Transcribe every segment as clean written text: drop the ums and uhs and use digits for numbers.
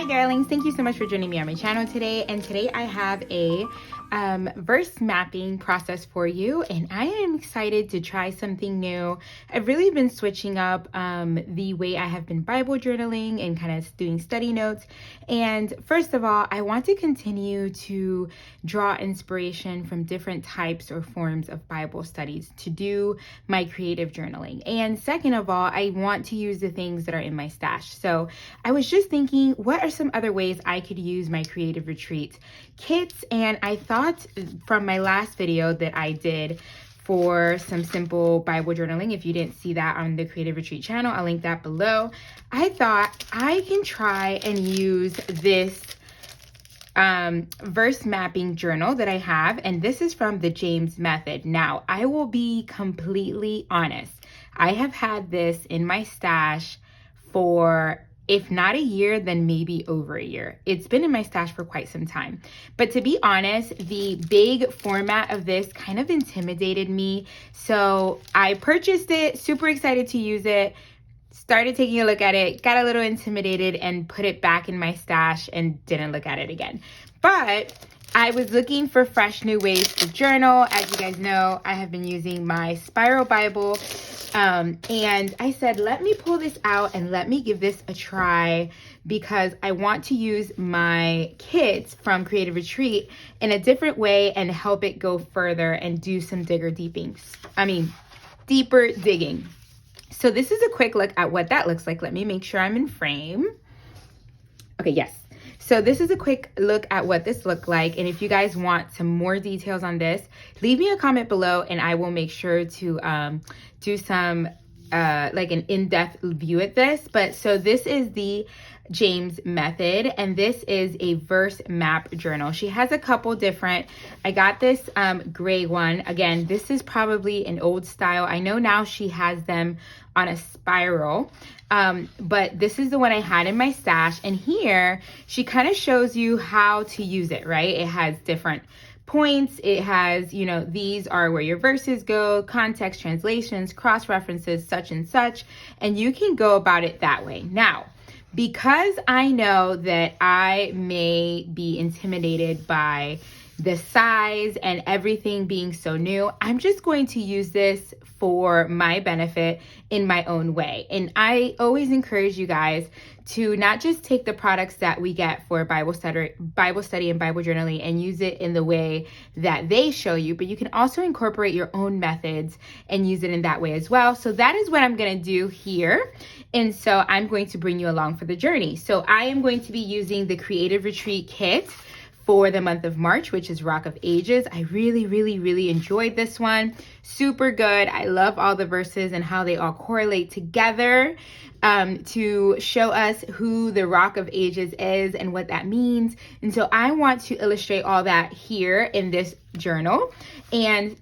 darlings, thank you so much for joining me on my channel today. And today I have a verse mapping process for you, and I am excited to try something new. I've really been switching up the way I have been Bible journaling and kind of doing study notes. And first of all, I want to continue to draw inspiration from different types or forms of Bible studies to do my creative journaling. And second of all, I want to use the things that are in my stash. So I was just thinking, what are some other ways I could use my creative retreat kits? And I thought from my last video that I did for some simple Bible journaling, if you didn't see that on the Creative Retreat channel, I'll link that below. I thought I can try and use this verse mapping journal that I have, and this is from the James Method. Now, I will be completely honest. I have had this in my stash for, if not a year, then maybe over a year. It's been in my stash for quite some time. But to be honest, the big format of this kind of intimidated me. So I purchased it, super excited to use it, started taking a look at it, got a little intimidated and put it back in my stash and didn't look at it again. But I was looking for fresh new ways to journal. As you guys know, I have been using my Spiral Bible. And I said, let me pull this out and let me give this a try, because I want to use my kits from Creative Retreat in a different way and help it go further and do some deeper digging. So this is a quick look at what that looks like. Let me make sure I'm in frame. Okay, yes. So this is a quick look at what this looked like. And if you guys want some more details on this, leave me a comment below and I will make sure to do some like an in-depth view at this. But so this is the James Method, and this is a verse map journal. She has a couple different. I got this gray one. Again, this is probably an old style. I know now she has them on a spiral, but this is the one I had in my stash. And here she kind of shows you how to use it, right? It has different points. It has, you know, these are where your verses go, context, translations, cross references, such and such, and you can go about it that way. Now, because I know that I may be intimidated by the size and everything being so new, I'm just going to use this for my benefit in my own way. And I always encourage you guys to not just take the products that we get for Bible study and Bible journaling and use it in the way that they show you, but you can also incorporate your own methods and use it in that way as well. So that is what I'm going to do here. And so I'm going to bring you along for the journey. So I am going to be using the Creative Retreat kit for the month of March, which is Rock of Ages. I really enjoyed this one. Super good. I love all the verses and how they all correlate together to show us who the Rock of Ages is and what that means. And so I want to illustrate all that here in this journal. And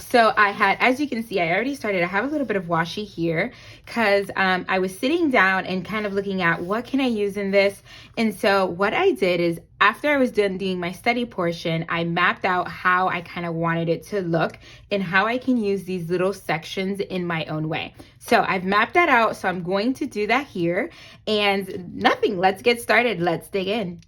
so I had, as you can see, I already started. I have a little bit of washi here because I was sitting down and kind of looking at what can I use in this. And so what I did is, after I was done doing my study portion, I mapped out how I kind of wanted it to look and how I can use these little sections in my own way. So I've mapped that out. So I'm going to do that here, and nothing. Let's get started. Let's dig in.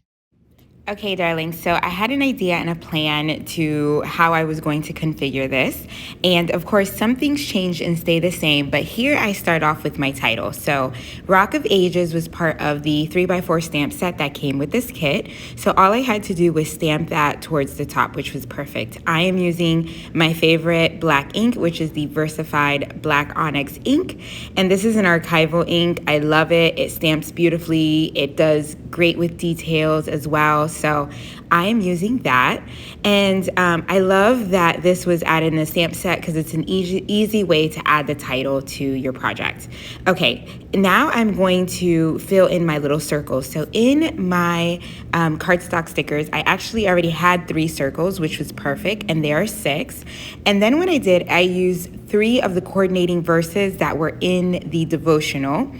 Okay, darling, so I had an idea and a plan to how I was going to configure this. And of course, some things changed and stay the same, but here I start off with my title. So Rock of Ages was part of the 3x4 stamp set that came with this kit. So all I had to do was stamp that towards the top, which was perfect. I am using my favorite black ink, which is the Versified Black Onyx ink. And this is an archival ink. I love it. It stamps beautifully. It does great with details as well. So I am using that. And I love that this was added in the stamp set because it's an easy way to add the title to your project. Okay, now I'm going to fill in my little circles. So in my cardstock stickers, I actually already had 3 circles, which was perfect, and there are 6. And then what I did, I used 3 of the coordinating verses that were in the devotional.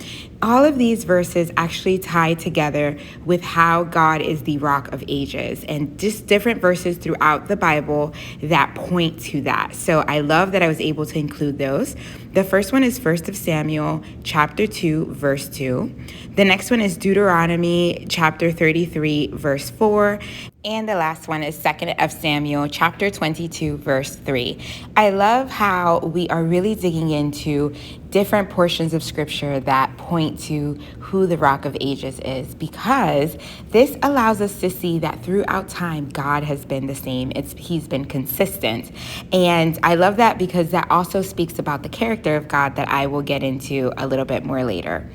All of these verses actually tie together with how God is the rock of ages, and just different verses throughout the Bible that point to that. So I love that I was able to include those. The first one is 1 Samuel chapter 2, verse 2. The next one is Deuteronomy chapter 33, verse 4. And the last one is 2 Samuel chapter 22, verse 3. I love how we are really digging into different portions of scripture that point to who the rock of ages is, because this allows us to see that throughout time, God has been the same. He's been consistent. And I love that because that also speaks about the character of God that I will get into a little bit more later.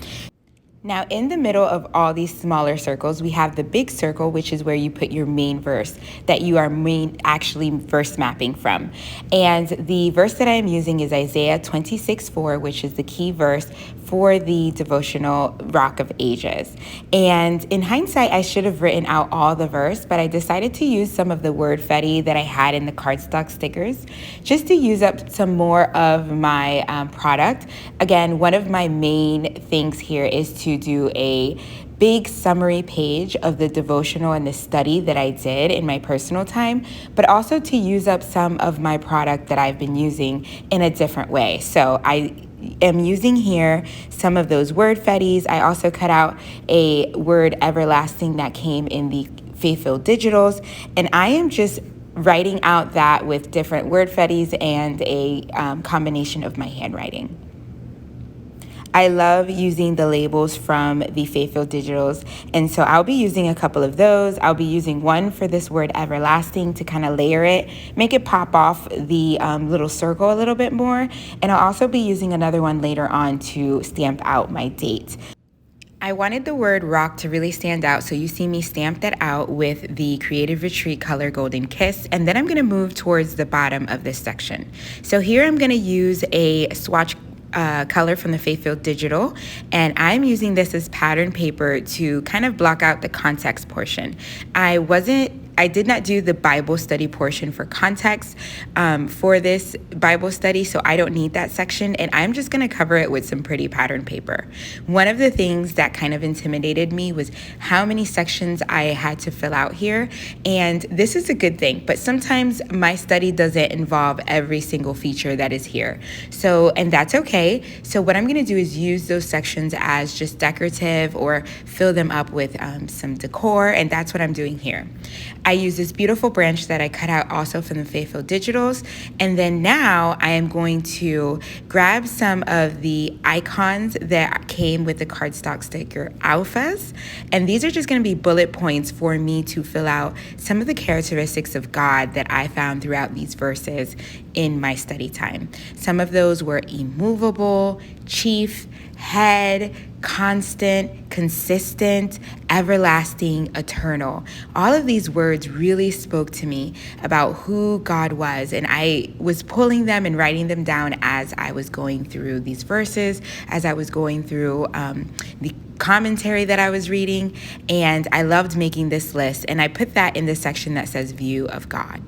Now, in the middle of all these smaller circles, we have the big circle, which is where you put your main verse that you are actually verse mapping from. And the verse that I am using is Isaiah 26:4, which is the key verse for the devotional Rock of Ages. And in hindsight, I should have written out all the verse, but I decided to use some of the word fetty that I had in the cardstock stickers just to use up some more of my product. Again, one of my main things here is to do a big summary page of the devotional and the study that I did in my personal time, but also to use up some of my product that I've been using in a different way. So I am using here some of those word fetties. I also cut out a word everlasting that came in the Faith-Filled Digitals, and I am just writing out that with different word fetties and a combination of my handwriting. I love using the labels from the Faith-Filled Digitals, and so I'll be using a couple of those. I'll be using one for this word everlasting to kind of layer it, make it pop off the little circle a little bit more, and I'll also be using another one later on to stamp out my date. I wanted the word rock to really stand out, so you see me stamp that out with the Creative Retreat color Golden Kiss, and then I'm going to move towards the bottom of this section. So here I'm going to use a swatch color from the Faith-Filled Digital, and I'm using this as pattern paper to kind of block out the context portion. I did not do the Bible study portion for context for this Bible study, so I don't need that section, and I'm just going to cover it with some pretty pattern paper. One of the things that kind of intimidated me was how many sections I had to fill out here, and this is a good thing, but sometimes my study doesn't involve every single feature that is here. And that's okay. So what I'm going to do is use those sections as just decorative or fill them up with some decor, and that's what I'm doing here. I use this beautiful branch that I cut out also from the Faith-Filled Digitals. And then now I am going to grab some of the icons that came with the cardstock sticker alphas. And these are just going to be bullet points for me to fill out some of the characteristics of God that I found throughout these verses in my study time. Some of those were immovable, chief, head, constant, consistent, everlasting, eternal. All of these words really spoke to me about who God was, and I was pulling them and writing them down as I was going through these verses, as I was going through the commentary that I was reading, and I loved making this list, and I put that in the section that says View of God.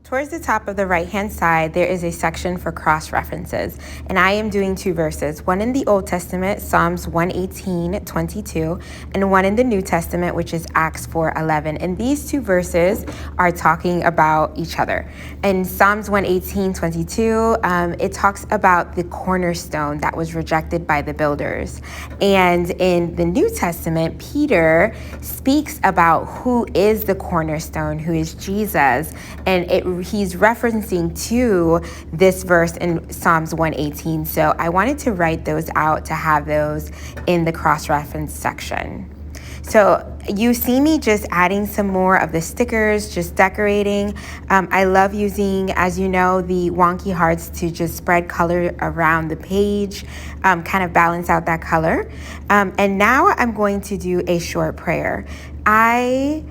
Towards the top of the right-hand side, there is a section for cross-references, and I am doing two verses, one in the Old Testament, Psalms 118:22, and one in the New Testament, which is Acts 4:11. And these two verses are talking about each other. In Psalms 118:22, it talks about the cornerstone that was rejected by the builders. And in the New Testament, Peter speaks about who is the cornerstone, who is Jesus, and he's referencing to this verse in Psalms 118. So I wanted to write those out to have those in the cross-reference section. So you see me just adding some more of the stickers, just decorating. I love using, as you know, the wonky hearts to just spread color around the page, kind of balance out that color. And now I'm going to do a short prayer. I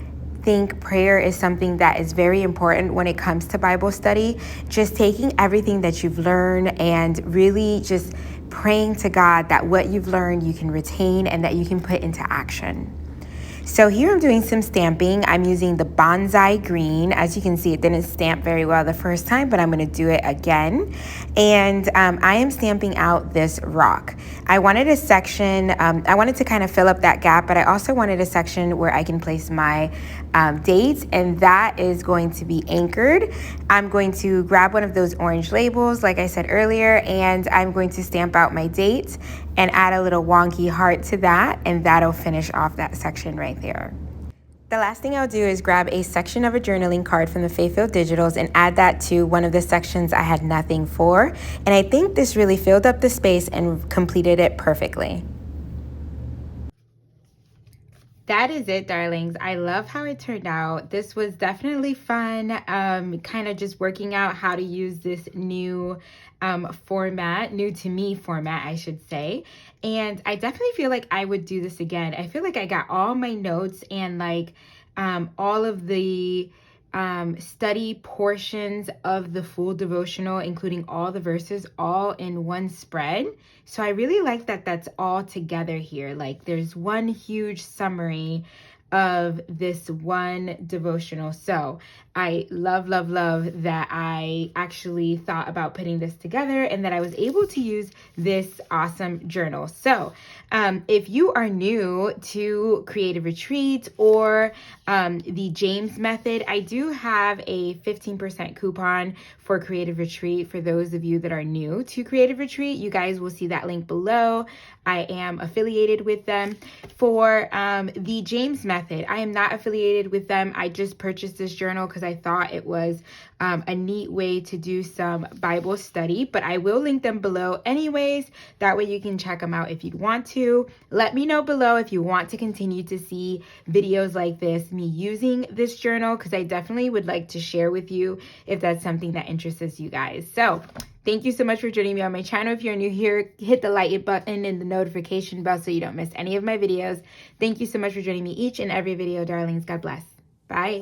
think prayer is something that is very important when it comes to Bible study. Just taking everything that you've learned and really just praying to God that what you've learned you can retain and that you can put into action. So here I'm doing some stamping. I'm using the Bonsai Green. As you can see, it didn't stamp very well the first time, but I'm going to do it again. And I am stamping out this rock. I wanted a section, I wanted to kind of fill up that gap, but I also wanted a section where I can place my dates, and that is going to be anchored. I'm going to grab one of those orange labels, like I said earlier, and I'm going to stamp out my dates and add a little wonky heart to that, and that'll finish off that section right there. The last thing I'll do is grab a section of a journaling card from the Faithful Digitals and add that to one of the sections I had nothing for. And I think this really filled up the space and completed it perfectly. That is it, darlings. I love how it turned out. This was definitely fun, kind of just working out how to use this new format, new to me format, I should say. And I definitely feel like I would do this again. I feel like I got all my notes and like all of the study portions of the full devotional, including all the verses, all in one spread. So I really like that that's all together here. Like there's one huge summary of this one devotional. So I love that I actually thought about putting this together and that I was able to use this awesome journal. So if you are new to Creative Retreat or the James Method, I do have a 15% coupon for Creative Retreat for those of you that are new to Creative Retreat. You guys will see that link below. I am affiliated with them. For the James Method, I am not affiliated with them. I just purchased this journal because I thought it was a neat way to do some Bible study, but I will link them below anyways. That way you can check them out if you'd want to. Let me know below if you want to continue to see videos like this, me using this journal, because I definitely would like to share with you if that's something that interests you guys. So thank you so much for joining me on my channel. If you're new here, hit the like button and the notification bell so you don't miss any of my videos. Thank you so much for joining me each and every video, darlings. God bless. Bye.